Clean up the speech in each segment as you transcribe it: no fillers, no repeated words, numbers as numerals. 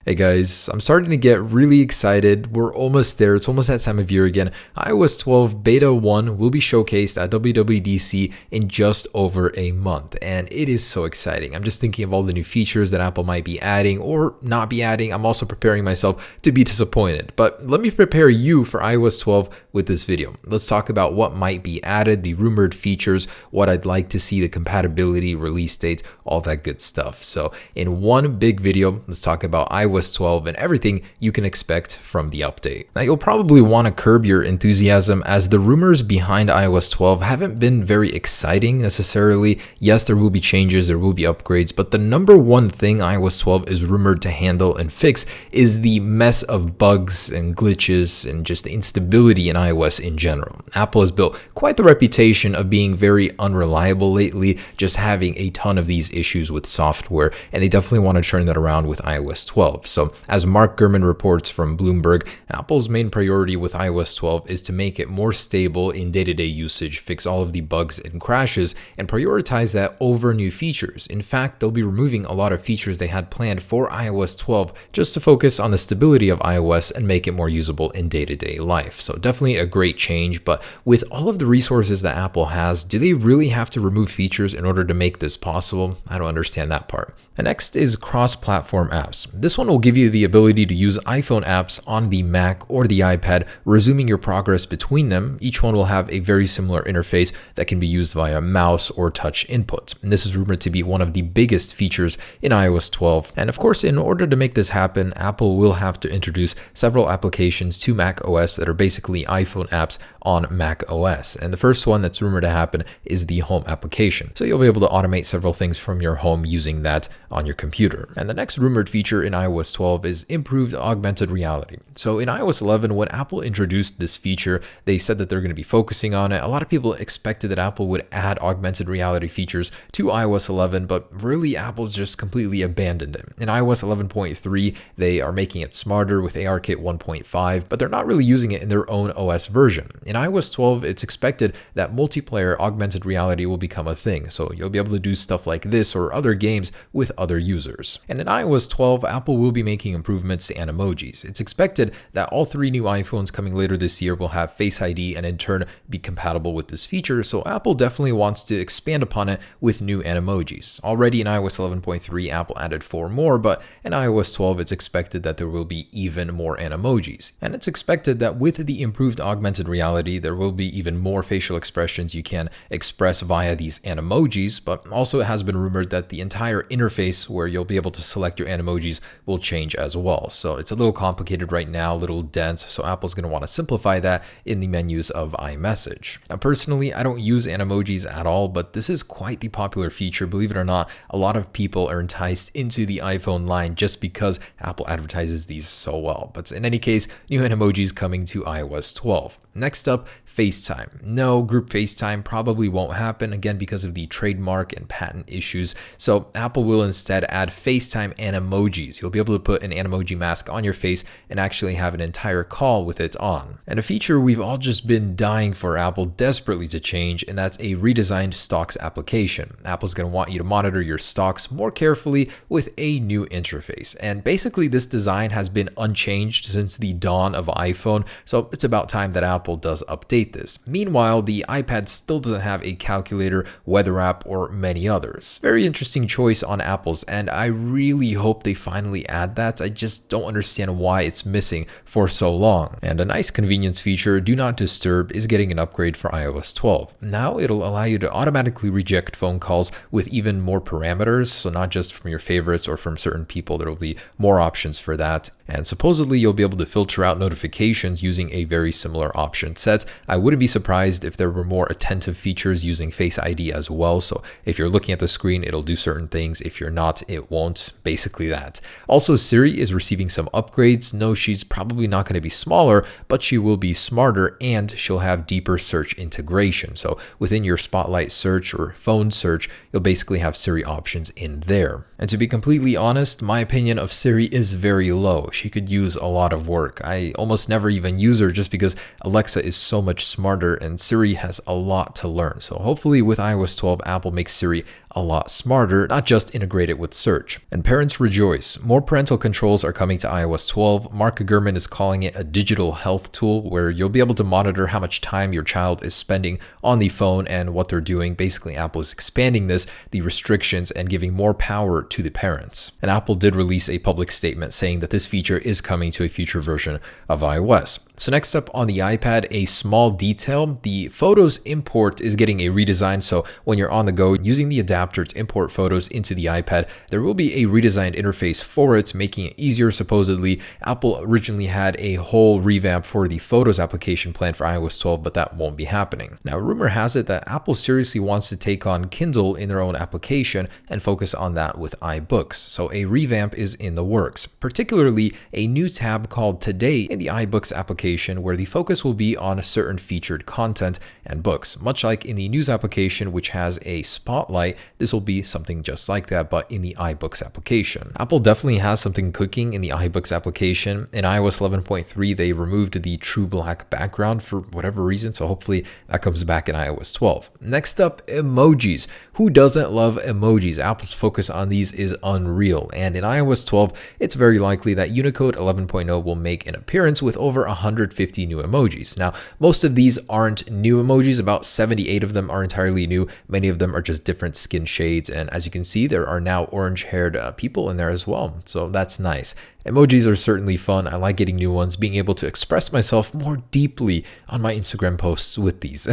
Hey guys, I'm starting to get really excited. We're almost there. It's almost that time of year again. iOS 12 Beta 1 will be showcased at WWDC in just over a month, and it is so exciting. I'm just thinking of all the new features that Apple might be adding or not be adding. I'm also preparing myself to be disappointed. But let me prepare you for iOS 12 with this video. Let's talk about what might be added, the rumored features, what I'd like to see, the compatibility, release dates, all that good stuff. So in one big video, let's talk about iOS 12 and everything you can expect from the update. Now you'll probably want to curb your enthusiasm as the rumors behind iOS 12 haven't been very exciting necessarily. Yes, there will be changes, there will be upgrades, but the number one thing iOS 12 is rumored to handle and fix is the mess of bugs and glitches and just the instability in iOS in general. Apple has built quite the reputation of being very unreliable lately, just having a ton of these issues with software, and they definitely want to turn that around with iOS 12. So as Mark Gurman reports from Bloomberg, Apple's main priority with iOS 12 is to make it more stable in day-to-day usage, fix all of the bugs and crashes, and prioritize that over new features. In fact, they'll be removing a lot of features they had planned for iOS 12 just to focus on the stability of iOS and make it more usable in day-to-day life. So definitely a great change, but with all of the resources that Apple has, do they really have to remove features in order to make this possible? I don't understand that part. And next is cross-platform apps. This one will give you the ability to use iPhone apps on the Mac or the iPad, resuming your progress between them. Each one will have a very similar interface that can be used via mouse or touch input. And this is rumored to be one of the biggest features in iOS 12. And of course, in order to make this happen, Apple will have to introduce several applications to Mac OS that are basically iPhone apps on Mac OS. And the first one that's rumored to happen is the home application. So you'll be able to automate several things from your home using that on your computer. And the next rumored feature in iOS 12 is improved augmented reality. So in iOS 11, when Apple introduced this feature, they said that they're going to be focusing on it. A lot of people expected that Apple would add augmented reality features to iOS 11, but really Apple's just completely abandoned it. In iOS 11.3, they are making it smarter with ARKit 1.5, but they're not really using it in their own OS version. In iOS 12, it's expected that multiplayer augmented reality will become a thing, so you'll be able to do stuff like this or other games with other users. And in iOS 12, Apple will be making improvements to Animojis. It's expected that all three new iPhones coming later this year will have Face ID and in turn be compatible with this feature, so Apple definitely wants to expand upon it with new Animojis. Already in iOS 11.3, Apple added 4 more, but in iOS 12, it's expected that there will be even more Animojis. And it's expected that with the improved augmented reality, there will be even more facial expressions you can express via these Animojis, but also it has been rumored that the entire interface where you'll be able to select your Animojis will change as well. So it's a little complicated right now, a little dense, so Apple's going to want to simplify that in the menus of iMessage. Now personally, I don't use Animojis at all, but this is quite the popular feature. Believe it or not, a lot of people are enticed into the iPhone line just because Apple advertises these so well. But in any case, new Animojis coming to iOS 12. Next up, FaceTime. No, group FaceTime probably won't happen, again because of the trademark and patent issues. So Apple will instead add FaceTime Animojis. You'll be able to put an Animoji mask on your face and actually have an entire call with it on. And a feature we've all just been dying for Apple desperately to change, and that's a redesigned stocks application. Apple's going to want you to monitor your stocks more carefully with a new interface. And basically this design has been unchanged since the dawn of iPhone, so it's about time that Apple does update this. Meanwhile, the iPad still doesn't have a calculator, weather app, or many others. Very interesting choice on Apple's end. I really hope they finally add that. I just don't understand why it's missing for so long. And a nice convenience feature, Do Not Disturb, is getting an upgrade for iOS 12. Now it'll allow you to automatically reject phone calls with even more parameters, so not just from your favorites or from certain people, there will be more options for that. And supposedly you'll be able to filter out notifications using a very similar option set. I wouldn't be surprised if there were more attentive features using Face ID as well. So if you're looking at the screen, it'll do certain things. If you're not, it won't. Basically that. Also, Siri is receiving some upgrades. No, she's probably not going to be smaller, but she will be smarter and she'll have deeper search integration. So within your Spotlight search or phone search, you'll basically have Siri options in there. And to be completely honest, my opinion of Siri is very low. She could use a lot of work. I almost never even use her just because Alexa is so much smarter and Siri has a lot to learn. So hopefully with iOS 12, Apple makes Siri a lot smarter, not just integrate it with search. And parents rejoice. More parental controls are coming to iOS 12. Mark Gurman is calling it a digital health tool where you'll be able to monitor how much time your child is spending on the phone and what they're doing. Basically, Apple is expanding the restrictions and giving more power to the parents. And Apple did release a public statement saying that this feature is coming to a future version of iOS. So next up on the iPad, a small detail, the Photos import is getting a redesign. So when you're on the go using the adapter to import photos into the iPad, there will be a redesigned interface for it, making it easier. Supposedly, Apple originally had a whole revamp for the Photos application planned for iOS 12, but that won't be happening. Now, rumor has it that Apple seriously wants to take on Kindle in their own application and focus on that with iBooks. So a revamp is in the works, particularly a new tab called Today in the iBooks application where the focus will be on certain featured content and books. Much like in the News application, which has a spotlight, this will be something just like that, but in the iBooks application. Apple definitely has something cooking in the iBooks application. In iOS 11.3, they removed the true black background for whatever reason, so hopefully that comes back in iOS 12. Next up, emojis. Who doesn't love emojis? Apple's focus on these is unreal, and in iOS 12, it's very likely that Unicode 11.0 will make an appearance with over 150 new emojis. Now, most of these aren't new emojis. About 78 of them are entirely new. Many of them are just different skin shades, and as you can see, there are now orange-haired people in there as well, so that's nice. Emojis are certainly fun. I like getting new ones, being able to express myself more deeply on my Instagram posts with these.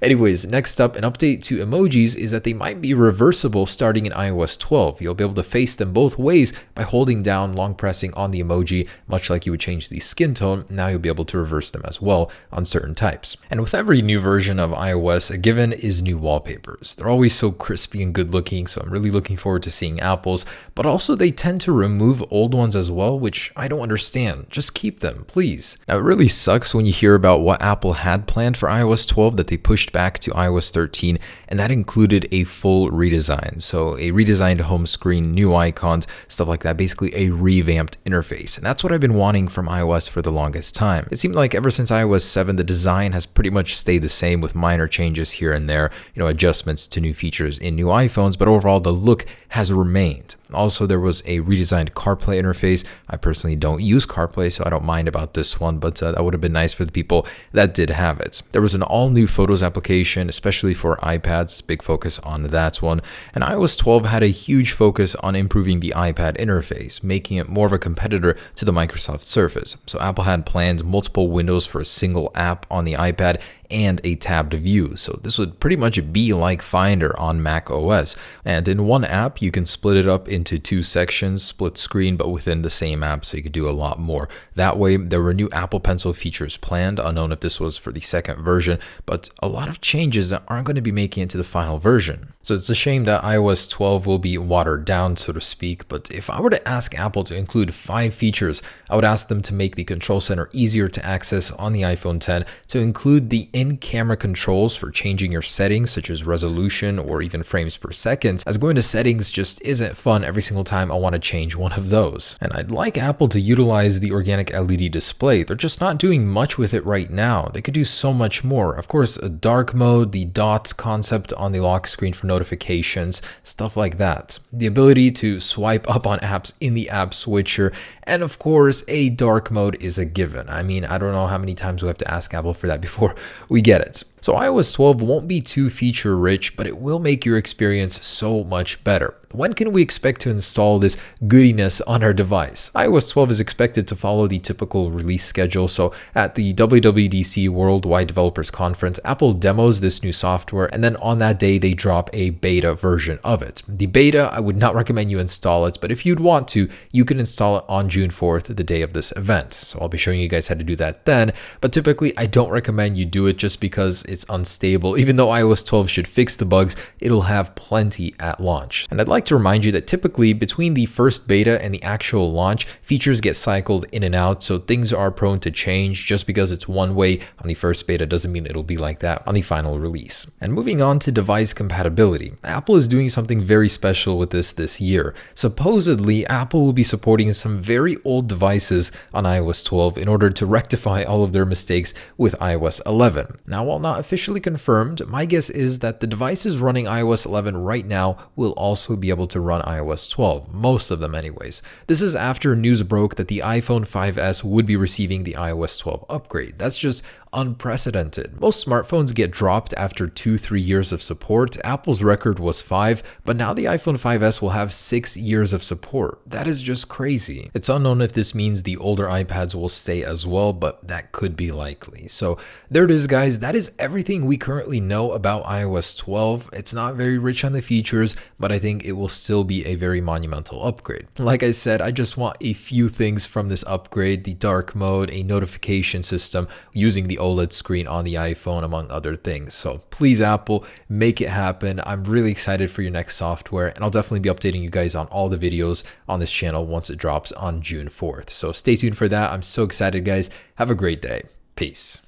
Anyways, next up, an update to emojis is that they might be reversible starting in iOS 12. You'll be able to face them both ways by holding down, long pressing on the emoji, much like you would change the skin tone. Now you'll be able to reverse them as well on certain types. And with every new version of iOS, a given is new wallpapers. They're always so crispy and good looking, so I'm really looking forward to seeing Apple's, but also they tend to remove old ones as well, which I don't understand. Just keep them, please. Now, it really sucks when you hear about what Apple had planned for iOS 12 that they pushed back to iOS 13, and that included a full redesign. So a redesigned home screen, new icons, stuff like that, basically a revamped interface. And that's what I've been wanting from iOS for the longest time. It seemed like ever since iOS 7, the design has pretty much stayed the same with minor changes here and there, adjustments to new features in new iPhones, but overall the look has remained. Also, there was a redesigned CarPlay interface. I personally don't use CarPlay, so I don't mind about this one, but that would have been nice for the people that did have it. There was an all-new Photos application, especially for iPads, big focus on that one. And iOS 12 had a huge focus on improving the iPad interface, making it more of a competitor to the Microsoft Surface. So Apple had planned multiple windows for a single app on the iPad and a tabbed view. So this would pretty much be like Finder on Mac OS. And in one app, you can split it up into two sections, split screen, but within the same app, so you could do a lot more. That way, there were new Apple Pencil features planned, unknown if this was for the second version, but a lot of changes that aren't going to be making it to the final version. So it's a shame that iOS 12 will be watered down, so to speak, but if I were to ask Apple to include 5 features, I would ask them to make the Control Center easier to access on the iPhone X, to include the in-camera controls for changing your settings, such as resolution or even frames per second, as going to settings just isn't fun every single time I want to change one of those. And I'd like Apple to utilize the organic LED display. They're just not doing much with it right now. They could do so much more. Of course, a dark mode, the dots concept on the lock screen for notifications, stuff like that. The ability to swipe up on apps in the app switcher, and of course, a dark mode is a given. I mean, I don't know how many times we have to ask Apple for that before we get it. So iOS 12 won't be too feature rich, but it will make your experience so much better. When can we expect to install this goodiness on our device? iOS 12 is expected to follow the typical release schedule. So at the WWDC Worldwide Developers Conference, Apple demos this new software, and then on that day, they drop a beta version of it. The beta, I would not recommend you install it, but if you'd want to, you can install it on June 4th, the day of this event. So I'll be showing you guys how to do that then, but typically I don't recommend you do it just because it's unstable. Even though iOS 12 should fix the bugs, it'll have plenty at launch. And I'd like to remind you that typically between the first beta and the actual launch, features get cycled in and out, so things are prone to change. Just because it's one way on the first beta doesn't mean it'll be like that on the final release. And moving on to device compatibility, Apple is doing something very special with this year. Supposedly, Apple will be supporting some very old devices on iOS 12 in order to rectify all of their mistakes with iOS 11. Now, while not not officially confirmed, my guess is that the devices running iOS 11 right now will also be able to run iOS 12, most of them anyways. This is after news broke that the iPhone 5S would be receiving the iOS 12 upgrade. That's just unprecedented. Most smartphones get dropped after 2-3 years of support. Apple's record was 5, but now the iPhone 5S will have 6 years of support. That is just crazy. It's unknown if this means the older iPads will stay as well, but that could be likely. So there it is, guys. That is everything we currently know about iOS 12. It's not very rich on the features, but I think it will still be a very monumental upgrade. Like I said, I just want a few things from this upgrade: the dark mode, a notification system using the OLED screen on the iPhone, among other things. So please, Apple, make it happen. I'm really excited for your next software, and I'll definitely be updating you guys on all the videos on this channel once it drops on June 4th. So stay tuned for that. I'm so excited, guys. Have a great day. Peace.